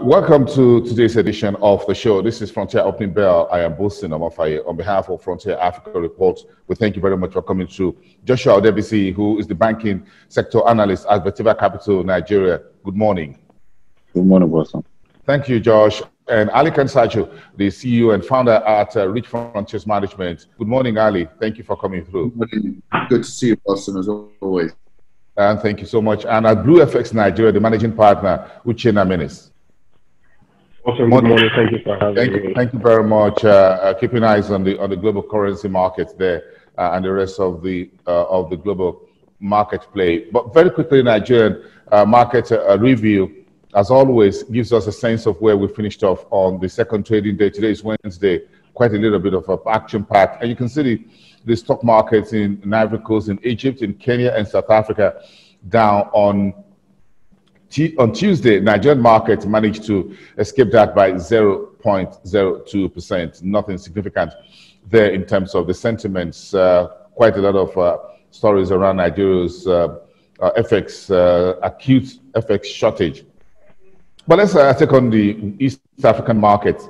Welcome to today's edition of the show. This is Frontier Opening Bell. I am Bosin Omofaye. On behalf of Frontier Africa Report, we thank you very much for coming through. Joshua Odebisi, who is the banking sector analyst at Vertiva Capital, Nigeria. Good morning. Good morning, Bosin. Thank you, Josh. And Ali Kansajo, the CEO and founder at Rich Frontiers Management. Good morning, Ali. Thank you for coming through. Good morning. Good to see you, Bosin, as always. And thank you so much. And at BlueFX Nigeria, the managing partner, Uchenna Menes. Awesome. Good morning. Thank you for having me. Thank you very much. Keeping eyes on the global currency markets there and the rest of the global market play. But very quickly, Nigerian market review, as always, gives us a sense of where we finished off on the second trading day. Today is Wednesday. Quite a little bit of action packed, and you can see the stock markets in Ivory Coast, in Egypt, in Kenya, and South Africa down on Tuesday. Nigerian market managed to escape that by 0.02%. Nothing significant there in terms of the sentiments. Quite a lot of stories around Nigeria's FX, acute FX shortage. But let's take on the East African market,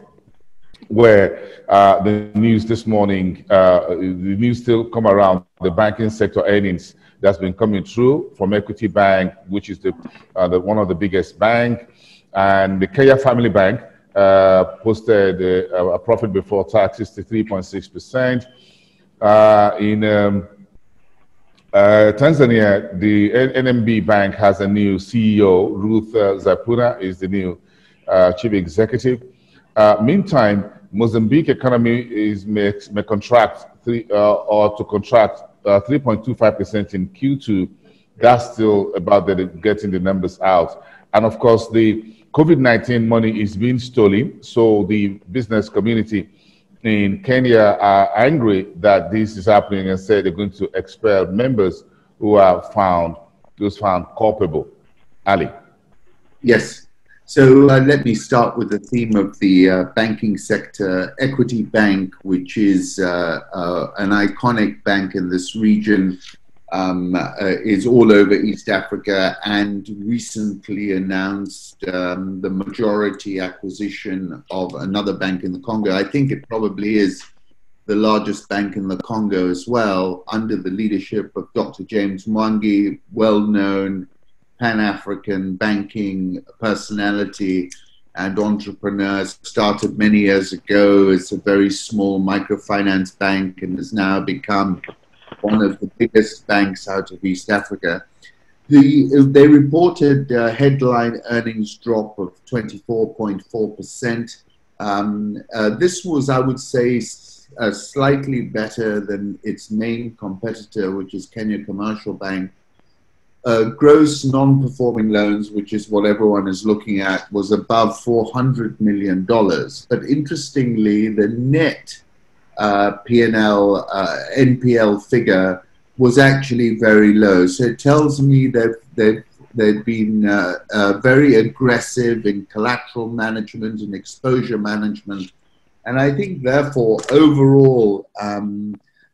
where the news this morning, the news still come around the banking sector earnings that's been coming through from Equity Bank, which is the one of the biggest bank, and the Kenya Family Bank posted a profit before tax 63.6%. In Tanzania, the NMB Bank has a new CEO. Ruth Zapuna is the new chief executive. Meantime, Mozambique economy may contract 3.25% in Q2. That's still about getting the numbers out. And of course, the COVID-19 money is being stolen. So the business community in Kenya are angry that this is happening and say they're going to expel members who are found culpable. Ali. Yes. So let me start with the theme of the banking sector. Equity Bank, which is an iconic bank in this region, is all over East Africa and recently announced the majority acquisition of another bank in the Congo. I think it probably is the largest bank in the Congo as well, under the leadership of Dr. James Mwangi, well-known Pan-African banking personality and entrepreneur. Started many years ago as a very small microfinance bank and has now become one of the biggest banks out of East Africa. They reported a headline earnings drop of 24.4%. This was, I would say, slightly better than its main competitor, which is Kenya Commercial Bank. Gross non-performing loans, which is what everyone is looking at, was above $400 million. But interestingly, the net NPL figure was actually very low. So it tells me that they've been very aggressive in collateral management and exposure management. And I think, therefore, overall,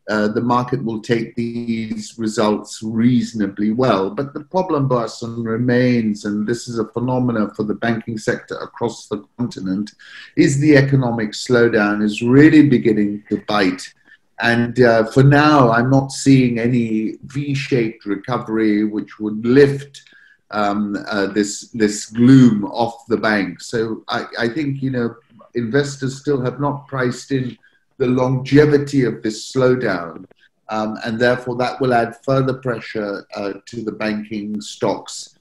the market will take these results reasonably well. But the problem, Bosin, remains, and this is a phenomenon for the banking sector across the continent, is the economic slowdown is really beginning to bite. And for now, I'm not seeing any V-shaped recovery which would lift this gloom off the bank. So I think, investors still have not priced in the longevity of this slowdown, and therefore that will add further pressure to the banking stocks.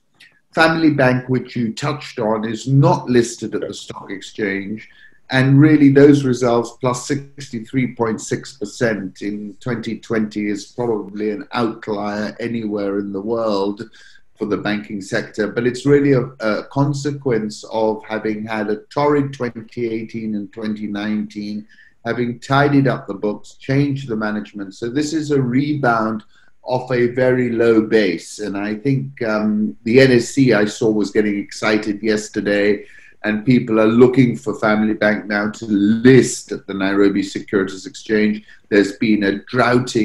Family Bank, which you touched on, is not listed at the stock exchange, and really those results plus 63.6% in 2020 is probably an outlier anywhere in the world for the banking sector, but it's really a consequence of having had a torrid 2018 and 2019, having tidied up the books, changed the management. So this is a rebound off a very low base. And I think the NSE I saw was getting excited yesterday, and people are looking for Family Bank now to list at the Nairobi Securities Exchange. There's been a drought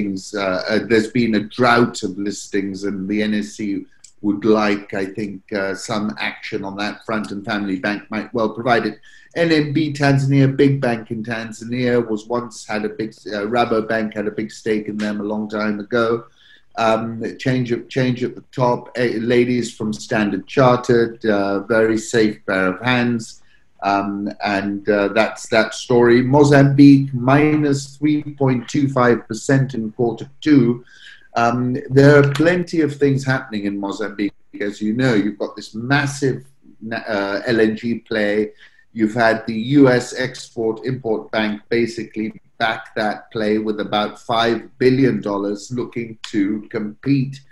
of listings, and the NSE would like, I think, some action on that front, and Family Bank might well provide it. NMB Tanzania, big bank in Tanzania, was once had a big, Rabobank had a big stake in them a long time ago. Change at the top, ladies from Standard Chartered, very safe pair of hands. That's that story. Mozambique, minus 3.25% in Q2. There are plenty of things happening in Mozambique. As you know, you've got this massive LNG play. You've had the US Export-Import Bank basically back that play with about $5 billion, looking to compete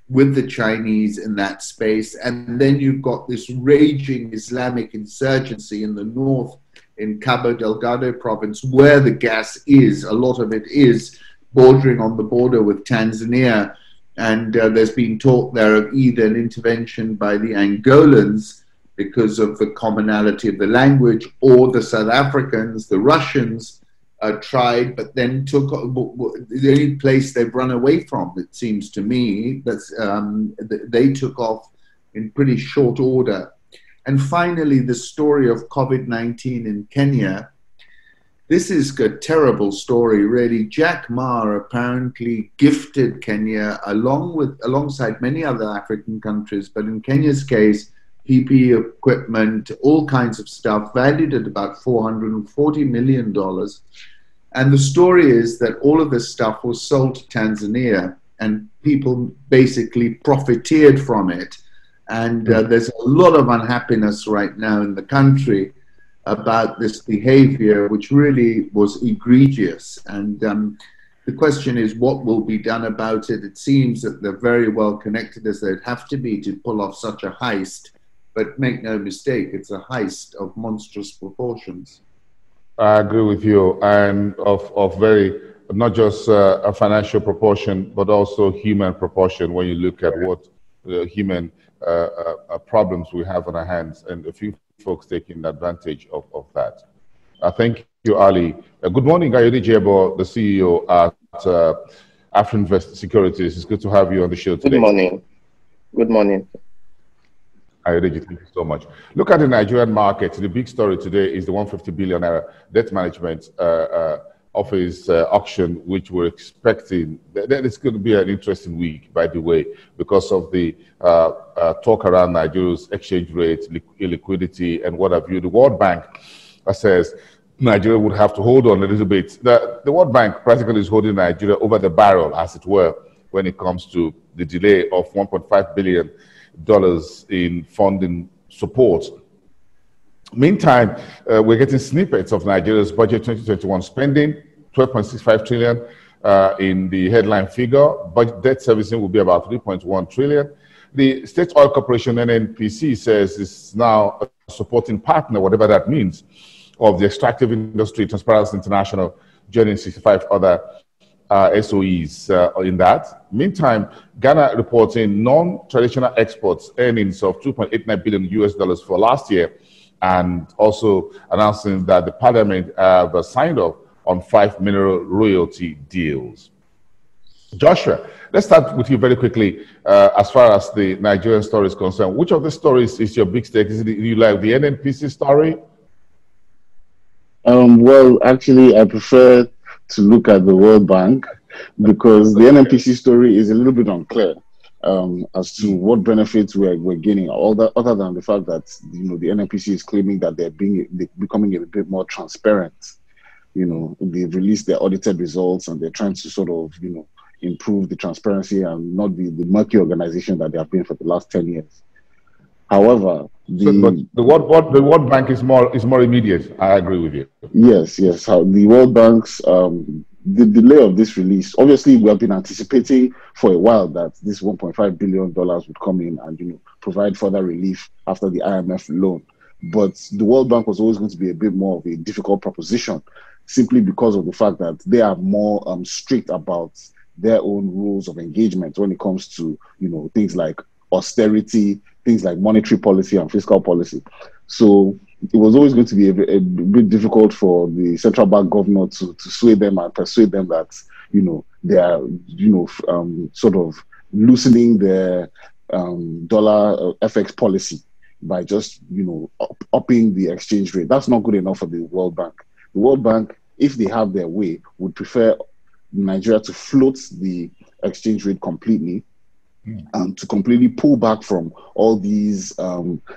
with the Chinese in that space. And then you've got this raging Islamic insurgency in the north, in Cabo Delgado province, where the gas is. A lot of it is bordering on the border with Tanzania. And there's been talk there of either an intervention by the Angolans because of the commonality of the language, or the South Africans, the Russians, tried, but then took the only place they've run away from, it seems to me, that's they took off in pretty short order. And finally, the story of COVID-19 in Kenya. This is a terrible story, really. Jack Ma apparently gifted Kenya alongside many other African countries, but in Kenya's case, PPE equipment, all kinds of stuff, valued at about $440 million. And the story is that all of this stuff was sold to Tanzania, and people basically profiteered from it. And there's a lot of unhappiness right now in the country about this behavior, which really was egregious. And the question is, what will be done about it? It seems that they're very well connected, as they'd have to be, to pull off such a heist. But make no mistake, it's a heist of monstrous proportions. I agree with you, and of very, not just a financial proportion, but also human proportion when you look at what the human problems we have on our hands, and a few folks taking advantage of that. Thank you, Ali. Good morning, Kayode Jebo, the CEO at Afrinvest Securities. It's good to have you on the show today. Good morning. Good morning. Thank you so much. Look at the Nigerian market. The big story today is the 150 billion naira debt management office auction, which we're expecting. That is going to be an interesting week, by the way, because of the talk around Nigeria's exchange rate, illiquidity, and what have you. The World Bank says Nigeria would have to hold on a little bit. The World Bank practically is holding Nigeria over the barrel, as it were, when it comes to the delay of $1.5 billion in funding support. Meantime, we're getting snippets of Nigeria's budget 2021 spending, 12.65 trillion in the headline figure. Budget debt servicing will be about 3.1 trillion. The State Oil Corporation, NNPC, says it's now a supporting partner, whatever that means, of the extractive industry, Transparency International, joining 65 other SOEs in that. Meantime, Ghana reporting non-traditional exports earnings of $2.89 billion for last year, and also announcing that the parliament have signed off on 5 mineral royalty deals. Joshua, let's start with you very quickly. As far as the Nigerian story is concerned, which of the stories is your big stake? Is it you like the NNPC story? Well, actually, I prefer to look at the World Bank, because the NNPC story is a little bit unclear as to what benefits we're gaining, other than the fact that the NNPC is claiming that they're becoming a bit more transparent. They've released their audited results, and they're trying to sort of improve the transparency and not be the murky organization that they have been for the last 10 years. However, the World Bank is more immediate. I agree with you. Yes. How the World Bank's the delay of this release. Obviously, we have been anticipating for a while that this $1.5 billion would come in and provide further relief after the IMF loan. But the World Bank was always going to be a bit more of a difficult proposition, simply because of the fact that they are more strict about their own rules of engagement when it comes to things like austerity, things like monetary policy and fiscal policy. So it was always going to be a bit difficult for the central bank governor to sway them and persuade them that they are sort of loosening their dollar FX policy by just upping the exchange rate. That's not good enough for the World Bank. The World Bank, if they have their way, would prefer Nigeria to float the exchange rate completely and to completely pull back from all these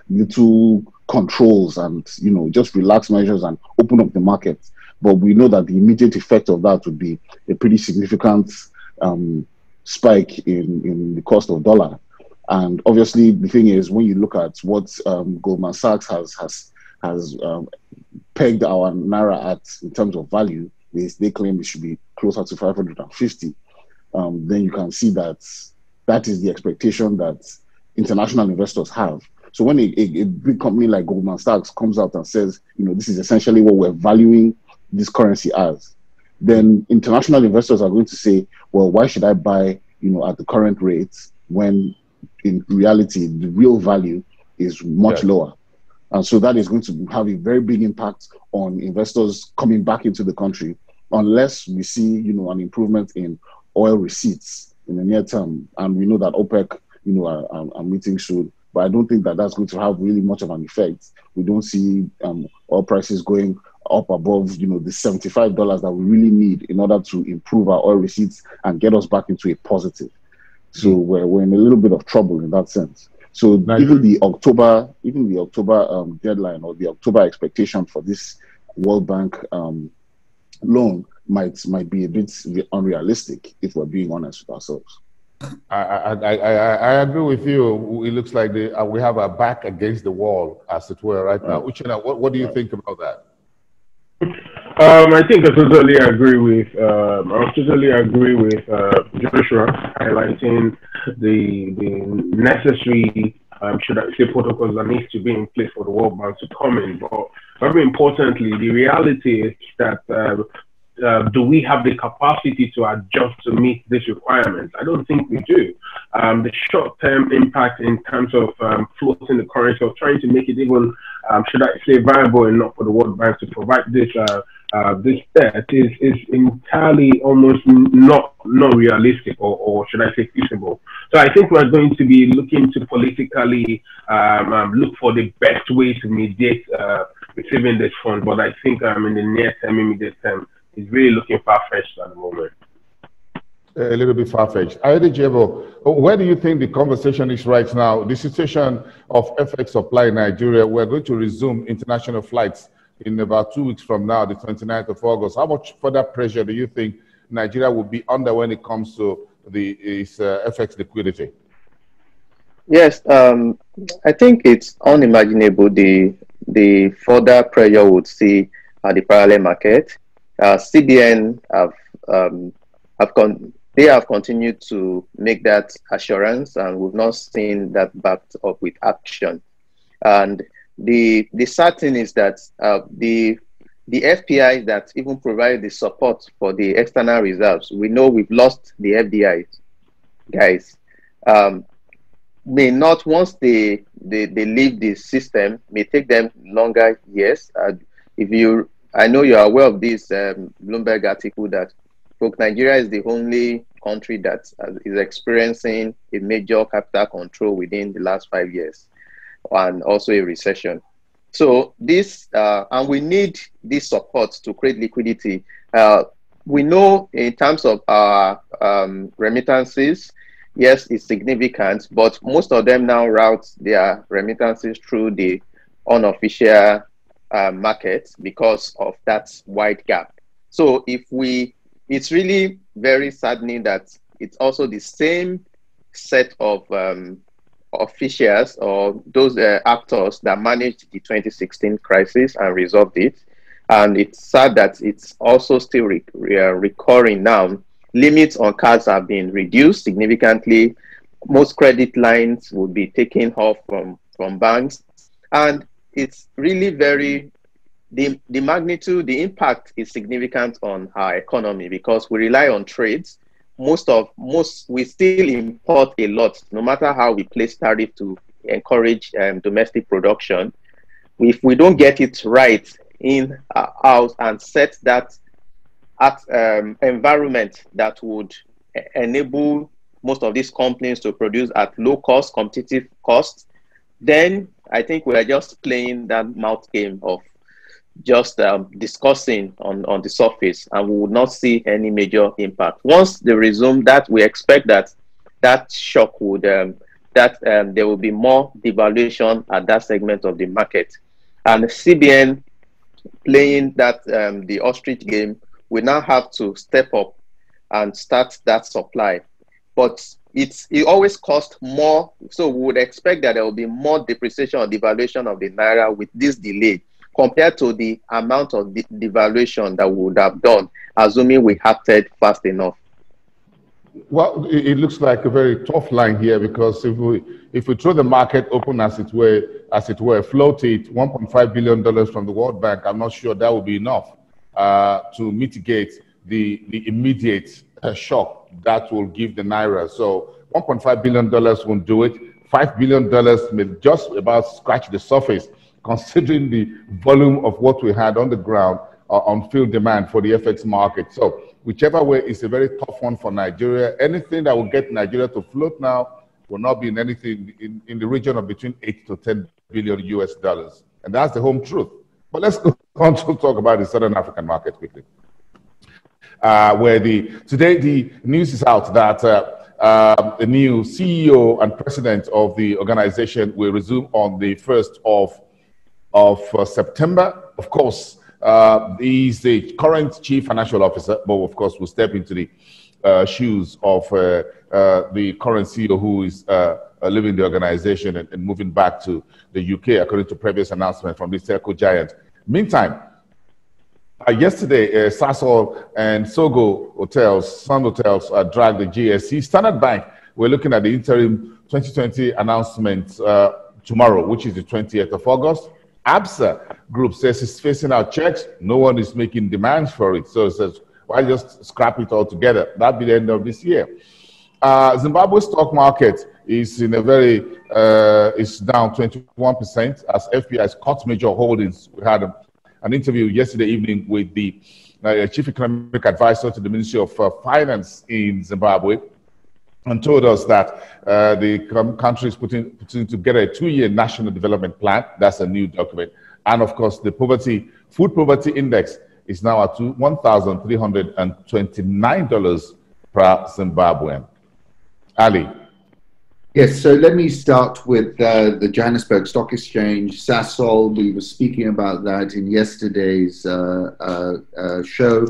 little controls and just relax measures and open up the market. But we know that the immediate effect of that would be a pretty significant spike in the cost of dollar. And obviously, the thing is, when you look at what Goldman Sachs has pegged our naira at in terms of value, they claim it should be closer to 550. Then you can see that is the expectation that international investors have. So when a big company like Goldman Sachs comes out and says, this is essentially what we're valuing this currency as, then international investors are going to say, well, why should I buy, at the current rates when in reality the real value is much lower? And so that is going to have a very big impact on investors coming back into the country unless we see, an improvement in oil receipts in the near term. And we know that OPEC, are meeting soon. But I don't think that that's going to have really much of an effect. We don't see oil prices going up above, the $75 that we really need in order to improve our oil receipts and get us back into a positive. So we're in a little bit of trouble in that sense. So even the October deadline or the October expectation for this World Bank loan might be a bit unrealistic if we're being honest with ourselves. I agree with you. It looks like we have our back against the wall, as it were, right now. Uchenna, what do you think about that? I think I totally agree with Joshua highlighting the necessary should I say protocols that needs to be in place for the World Bank to come in. But very importantly, the reality is that do we have the capacity to adjust to meet these requirements? I don't think we do. The short-term impact in terms of floating the currency or trying to make it even, should I say, viable enough for the World Bank to provide this debt is entirely almost not realistic or should I say feasible. So I think we're going to be looking to politically look for the best way to mediate receiving this fund. But I think in the near term, immediate term, it's really looking far-fetched at the moment. A little bit far-fetched. Adejebo, where do you think the conversation is right now? The situation of FX supply in Nigeria, we're going to resume international flights in about 2 weeks from now, the 29th of August. How much further pressure do you think Nigeria will be under when it comes to its FX liquidity? Yes, I think it's unimaginable the further pressure would see at the parallel market. CBN have continued to make that assurance, and we've not seen that backed up with action. And the sad thing is that the FPI that even provide the support for the external reserves, we know we've lost the FDI guys. May not, once they leave the system, may take them longer years. I know you're aware of this Bloomberg article that Nigeria is the only country that is experiencing a major capital control within the last 5 years, and also a recession. So this, and we need this support to create liquidity. We know in terms of our remittances, yes, it's significant, but most of them now route their remittances through the unofficial market because of that wide gap. So it's really very saddening that it's also the same set of officials or those actors that managed the 2016 crisis and resolved it. And it's sad that it's also still recurring now. Limits on cards have been reduced significantly. Most credit lines will be taken off from banks. And it's really the magnitude, the impact is significant on our economy because we rely on trades. We still import a lot, no matter how we place tariff to encourage domestic production. If we don't get it right in our house and set that environment that would enable most of these companies to produce at low cost, competitive costs, then I think we are just playing that mouth game of just discussing on the surface, and we would not see any major impact. Once they resume that, we expect that shock would, there will be more devaluation at that segment of the market. And the CBN playing that the ostrich game, we now have to step up and start that supply. But it always costs more, so we would expect that there will be more depreciation or devaluation of the naira with this delay compared to the amount of devaluation that we would have done, assuming we acted fast enough. Well, it looks like a very tough line here, because if we throw the market open as it were, float it $1.5 billion from the World Bank, I'm not sure that will be enough to mitigate the immediate shock that will give the naira. So $1.5 billion won't do it. $5 billion may just about scratch the surface, considering the volume of what we had on the ground on field demand for the FX market. So whichever way is a very tough one for Nigeria. Anything that will get Nigeria to float now will not be in anything in the region of between 8 to 10 billion US dollars. And that's the home truth. But let's go on to talk about the Southern African market quickly. Where today the news is out that the new CEO and president of the organization will resume on the 1st of September. Of course, he's the current chief financial officer, but of course will step into the shoes of the current CEO who is leaving the organization and moving back to the UK, according to previous announcement from the telco giant. Meantime, yesterday, Sasol and Sogo Hotels, Sun Hotels, dragged the GSE. Standard Bank, we're looking at the interim 2020 announcement tomorrow, which is the 20th of August. ABSA Group says it's facing out checks. No one is making demands for it. So it says, why just scrap it all together? That'll be the end of this year. Zimbabwe stock market is in a very, it's down 21% as FPI has cut major holdings. We had an interview yesterday evening with the chief economic advisor to the Ministry of Finance in Zimbabwe, and told us that the country is putting together a 2-year national development plan. That's a new document. And of course, the food poverty index is now at $1,329 per Zimbabwean. Ali. Yes, so let me start with the Johannesburg Stock Exchange, Sasol. We were speaking about that in yesterday's show.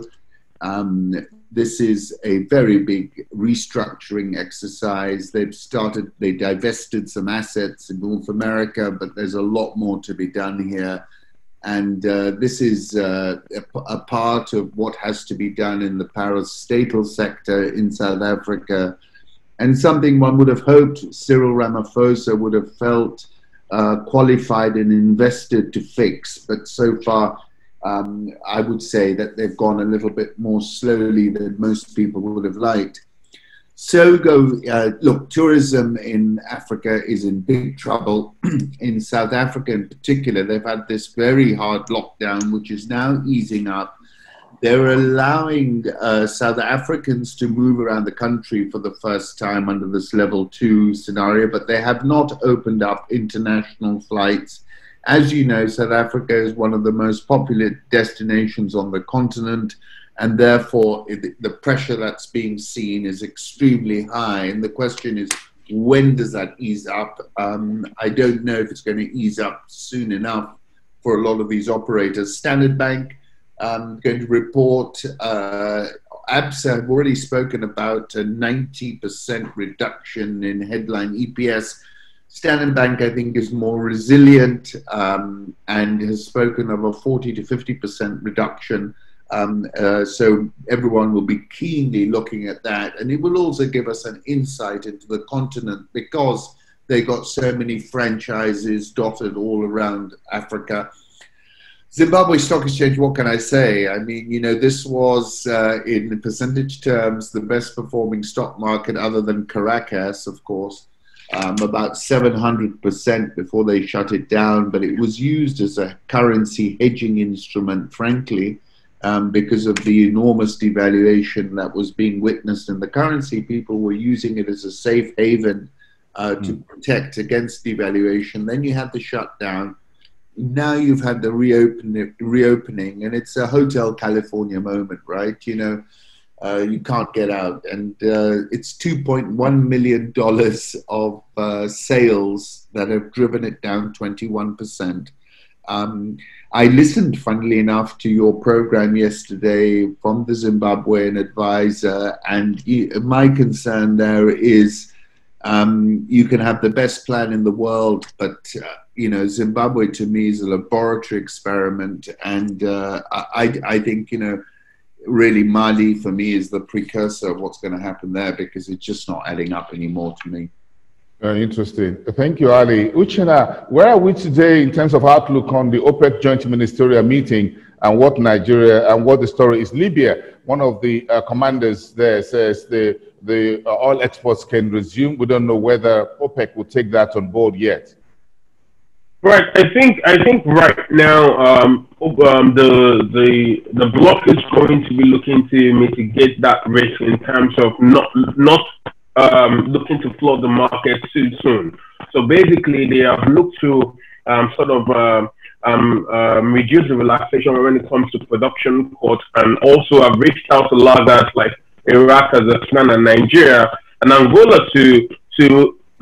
This is a very big restructuring exercise. They divested some assets in North America, but there's a lot more to be done here. And this is a part of what has to be done in the parastatal sector in South Africa, and something one would have hoped Cyril Ramaphosa would have felt qualified and invested to fix. But so far, I would say that they've gone a little bit more slowly than most people would have liked. Sogo, look, tourism in Africa is in big trouble. In South Africa in particular, they've had this very hard lockdown, which is now easing up. They're allowing South Africans to move around the country for the first time under this level 2 scenario, but they have not opened up international flights. As you know, South Africa is one of the most popular destinations on the continent, and therefore the pressure that's being seen is extremely high. And the question is, when does that ease up? I don't know if it's going to ease up soon enough for a lot of these operators. Standard Bank going to report, ABSA have already spoken about a 90% reduction in headline EPS. Standard Bank, I think, is more resilient and has spoken of a 40 to 50% reduction. So everyone will be keenly looking at that. And it will also give us an insight into the continent, because they got so many franchises dotted all around Africa. Zimbabwe Stock Exchange, what can I say? I mean, you know, this was, in percentage terms, the best performing stock market other than Caracas, of course. About 700% before they shut it down, but it was used as a currency hedging instrument, frankly. because of the enormous devaluation that was being witnessed in the currency. People were using it as a safe haven to protect against devaluation. Then you had the shutdown. Now you've had the reopening, and it's a Hotel California moment, right? You know, you can't get out, and it's $2.1 million of sales that have driven it down 21%. I listened, funnily enough, to your program yesterday from the Zimbabwean advisor, and my concern there is you can have the best plan in the world, but you know, Zimbabwe to me is a laboratory experiment, and I think, you know, really Mali for me is the precursor of what's going to happen there, because it's just not adding up anymore to me. Very interesting. Thank you, Ali. Uchenna, where are we today in terms of outlook on the OPEC joint ministerial meeting and what Nigeria and what the story is? Libya, one of the commanders there says the oil exports can resume. We don't know whether OPEC will take that on board yet. Right. I think right now the bloc is going to be looking to mitigate that risk in terms of not looking to flood the market too soon. So basically, they have looked to reduce the relaxation when it comes to production cuts, and also have reached out to laggers like Iraq, Kazakhstan, and Nigeria and Angola to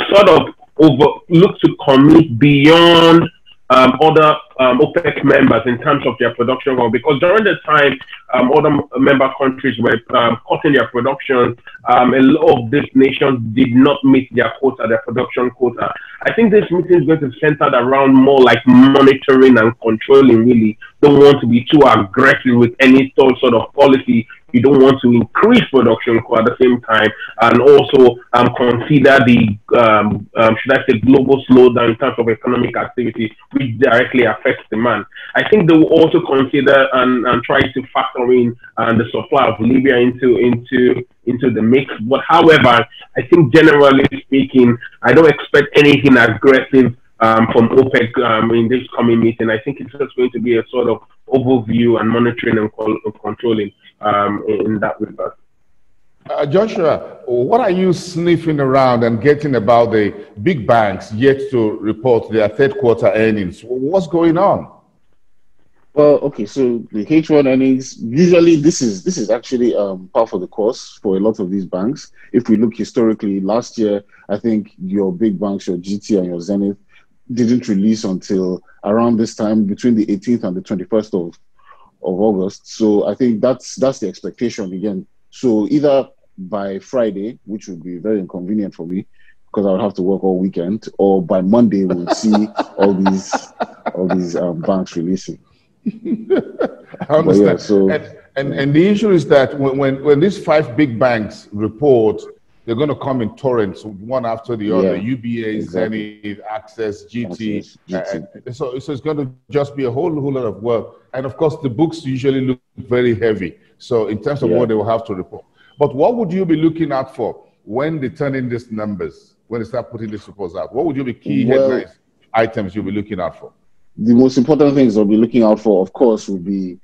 sort of look to commit beyond other OPEC members in terms of their production goal, because during the time other member countries were cutting their production, a lot of these nations did not meet their quota, their production quota. I think this meeting is going to center around more like monitoring and controlling. Really don't want to be too aggressive with any sort of policy. You don't want to increase production at the same time, and also consider the should I say global slowdown in terms of economic activity, which directly affects demand. I think they will also consider and try to factor in the supply of Libya into the mix. But however, I think generally speaking, I don't expect anything aggressive from OPEC in this coming meeting. I think it's just going to be a sort of overview and monitoring and controlling in that regard. Joshua, what are you sniffing around and getting about the big banks yet to report their third quarter earnings? What's going on? Well, okay, so the H1 earnings, usually this is actually par for the course for a lot of these banks. If we look historically, last year, I think your big banks, your GT and your Zenith, didn't release until around this time, between the 18th and the 21st of August. So I think that's the expectation again. So either by Friday, which would be very inconvenient for me because I would have to work all weekend, or by Monday we'll see all these banks releasing. I understand. Yeah, so, and the issue is that when these five big banks report, they're going to come in torrents, one after the other. UBA, exactly. Zenith, Access, GT. So it's going to just be a whole lot of work. And of course, the books usually look very heavy. So in terms of what they will have to report. But what would you be looking out for when they turn in these numbers, when they start putting these reports out? What would you be key headlines items you'll be looking out for? The most important things I'll be looking out for, of course, would be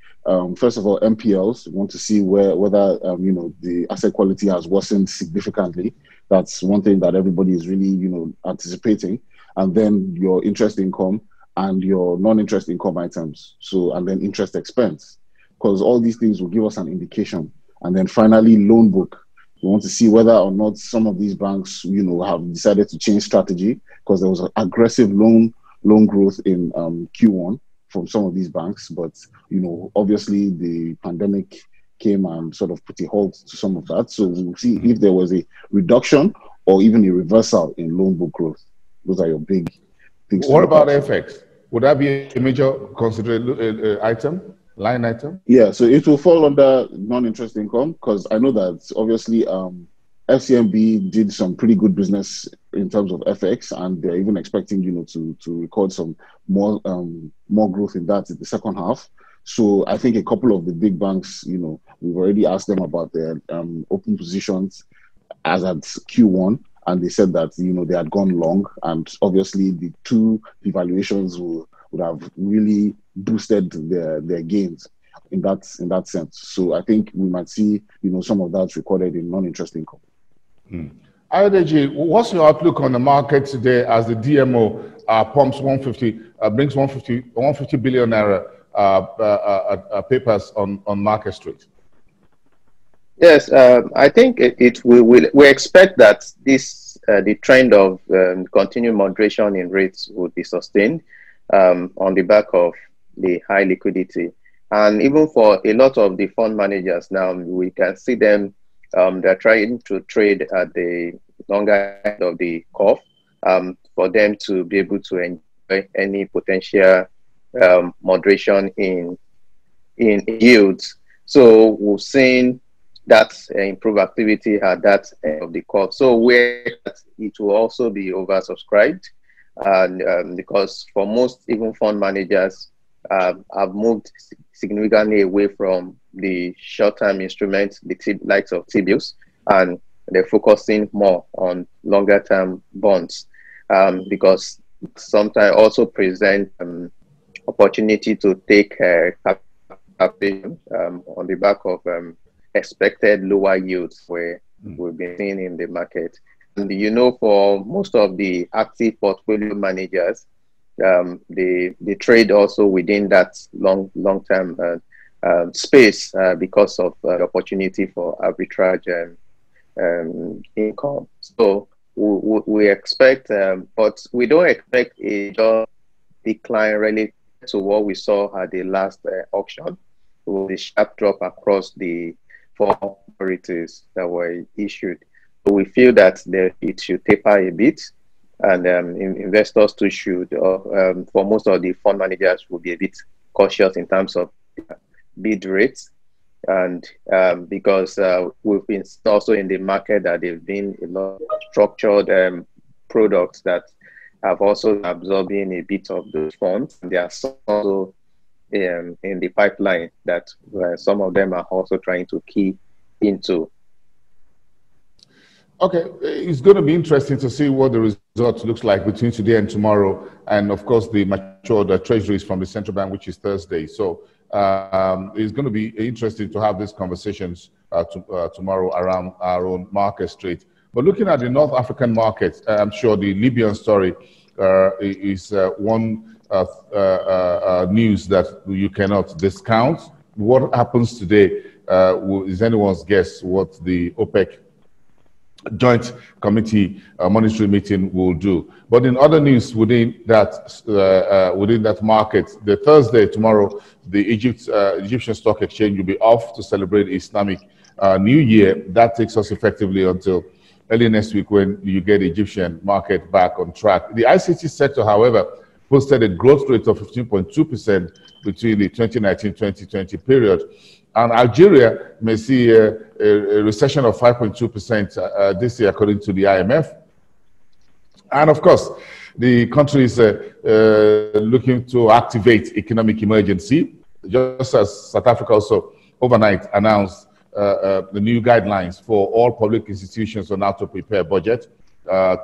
first of all, MPLs. We want to see whether the asset quality has worsened significantly. That's one thing that everybody is really anticipating. And then your interest income and your non-interest income items. So, and then interest expense, because all these things will give us an indication. And then finally, loan book. We want to see whether or not some of these banks, have decided to change strategy, because there was an aggressive loan growth in Q1 from some of these banks, but obviously the pandemic came and sort of put a halt to some of that. So we'll see if there was a reduction or even a reversal in loan book growth. Those are your big things. What about FX? Would that be a major considered line item? Yeah, so it will fall under non-interest income, because I know that obviously FCMB did some pretty good business in terms of FX, and they're even expecting, to record some more growth in that in the second half. So I think a couple of the big banks, we've already asked them about their open positions as at Q1, and they said that, they had gone long, and obviously the two devaluations would have really boosted their gains. in that sense. So I think we might see, some of that recorded in non-interest income. Adeji, what's your outlook on the market today as the DMO brings 150 billion naira papers on Market Street? Yes, I think we expect that the trend of continued moderation in rates will be sustained on the back of the high liquidity. And even for a lot of the fund managers now, we can see them, they're trying to trade at the longer end of the curve for them to be able to enjoy any potential moderation in yields. So we've seen that improve activity at that end of the curve. So where it will also be oversubscribed, and because for most even fund managers have moved significantly away from the short-term instruments, the likes of T-bills, and they're focusing more on longer-term bonds because sometimes also present opportunity to take capital on the back of expected lower yields where we've been seeing in the market. And for most of the active portfolio managers, they trade also within that long-term space because of the opportunity for arbitrage income. So we expect, but we don't expect a decline related to what we saw at the last auction, with the sharp drop across the 4 securities that were issued. So we feel that it should taper a bit, and investors too should, for most of the fund managers, will be a bit cautious in terms of bid rates. And because we've been also in the market that there've been a lot of structured products that have also absorbing a bit of those funds. There are also in the pipeline that some of them are also trying to key into. Okay, it's going to be interesting to see what the result looks like between today and tomorrow, and of course the matured treasuries from the central bank, which is Thursday. So it's going to be interesting to have these conversations tomorrow around our own Market Street. But looking at the North African market, I'm sure the Libyan story is one news that you cannot discount. What happens today is anyone's guess what the OPEC Joint Committee monetary meeting will do. But in other news within that market, the Thursday tomorrow, the Egyptian Stock Exchange will be off to celebrate Islamic New Year. That takes us effectively until early next week when you get the Egyptian market back on track. The ICT sector, however, posted a growth rate of 15.2% between the 2019-2020 period. And Algeria may see a recession of 5.2% this year, according to the IMF. And of course, the country is looking to activate economic emergency, just as South Africa also overnight announced the new guidelines for all public institutions on how to prepare budget,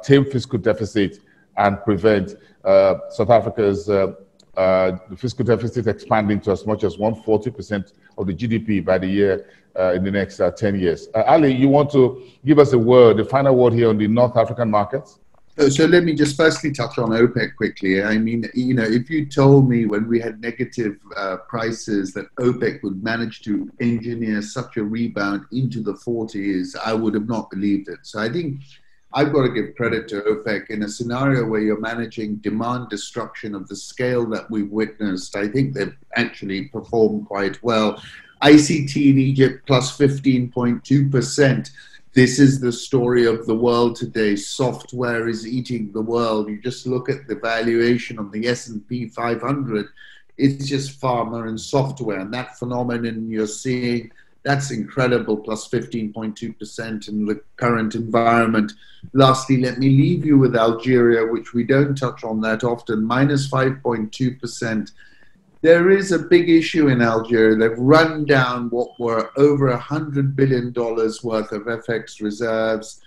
tame fiscal deficit, and prevent South Africa's the fiscal deficit expanding to as much as 140% of the GDP by the year in the next 10 years. Ali, you want to give us the final word here on the North African markets? So let me just firstly touch on OPEC quickly. I mean, if you told me when we had negative prices that OPEC would manage to engineer such a rebound into the 40s, I would have not believed it. So I think I've got to give credit to OPEC in a scenario where you're managing demand destruction of the scale that we've witnessed. I think they've actually performed quite well. ICT in Egypt plus 15.2%. This is the story of the world today. Software is eating the world. You just look at the valuation of the S&P 500. It's just pharma and software. And that phenomenon you're seeing, that's incredible, plus 15.2% in the current environment. Lastly, let me leave you with Algeria, which we don't touch on that often, minus 5.2%. There is a big issue in Algeria. They've run down what were over $100 billion worth of FX reserves.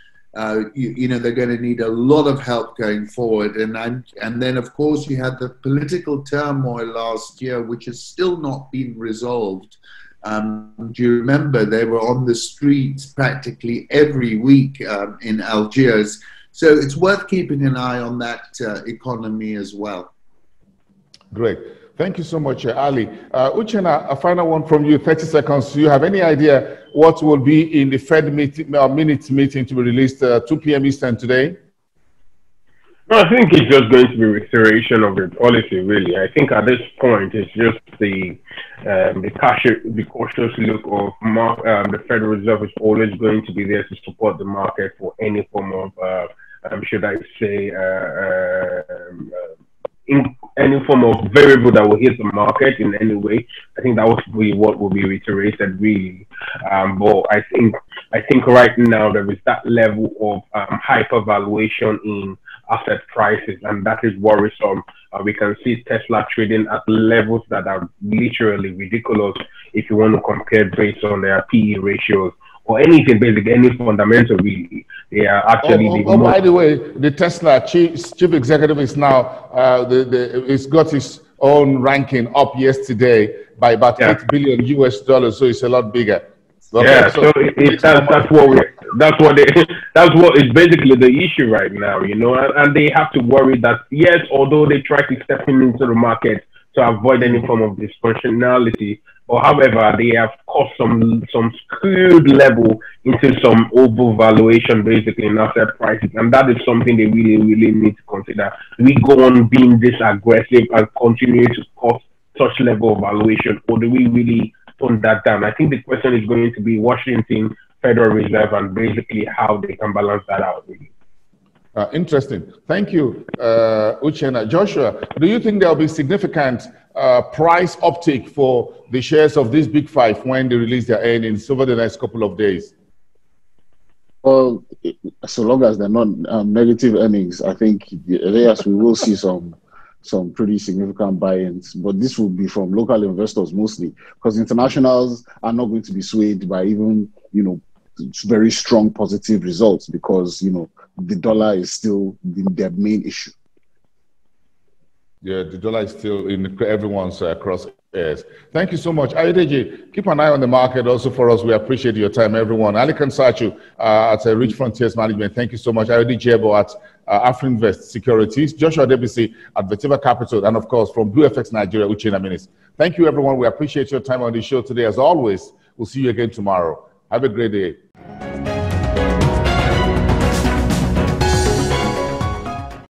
you know, they're going to need a lot of help going forward. And then, of course, you had the political turmoil last year, which has still not been resolved. Do you remember they were on the streets practically every week in Algiers? So it's worth keeping an eye on that economy as well. Great. Thank you so much, Ali. Uchenna, a final one from you, 30 seconds. Do you have any idea what will be in the Fed meeting, minutes meeting to be released 2 p.m. Eastern today? No, I think it's just going to be reiteration of the policy, really. I think at this point, it's just the cautious look of the Federal Reserve is always going to be there to support the market for any form of, should I say, in any form of variable that will hit the market in any way. I think that will be what will be reiterated, really. But I think right now there is that level of hypervaluation in asset prices, and that is worrisome. We can see Tesla trading at levels that are literally ridiculous if you want to compare based on their PE ratios or anything, basically any fundamental, really. They are actually by the way, the Tesla chief executive is now he's got his own ranking up yesterday by about $8 billion US, so it's a lot bigger. Okay, yeah, so that's what is basically the issue right now, you know, and they have to worry that, yes, although they try to step into the market to avoid any form of dysfunctionality, or however, they have caused some skewed level into some overvaluation basically in asset prices, and that is something they really need to consider. We go on being this aggressive and continue to cause such level of valuation, or do we really tone that down? I think the question is going to be Washington Federal Reserve and basically how they can balance that out, really. Interesting. Thank you, Uchenna. Joshua, do you think there will be significant price uptick for the shares of these big five when they release their earnings over the next couple of days? Well, so long as they're not negative earnings, I think yes, we will see some pretty significant buy-ins, but this will be from local investors mostly, because internationals are not going to be swayed by even, you know, very strong positive results, because, you know, the dollar is still their main issue. Yeah, the dollar is still in everyone's crosshairs. Thank you so much. Ayodeji, keep an eye on the market also for us. We appreciate your time, everyone. Ali Kansachu at Rich Frontiers Management, thank you so much. Ayodeji Ebo at Afrinvest Securities, Joshua Debisi at Vertiva Capital, and of course from BlueFX Nigeria, Uchenna Minis. Thank you, everyone. We appreciate your time on the show today. As always, we'll see you again tomorrow. Have a great day.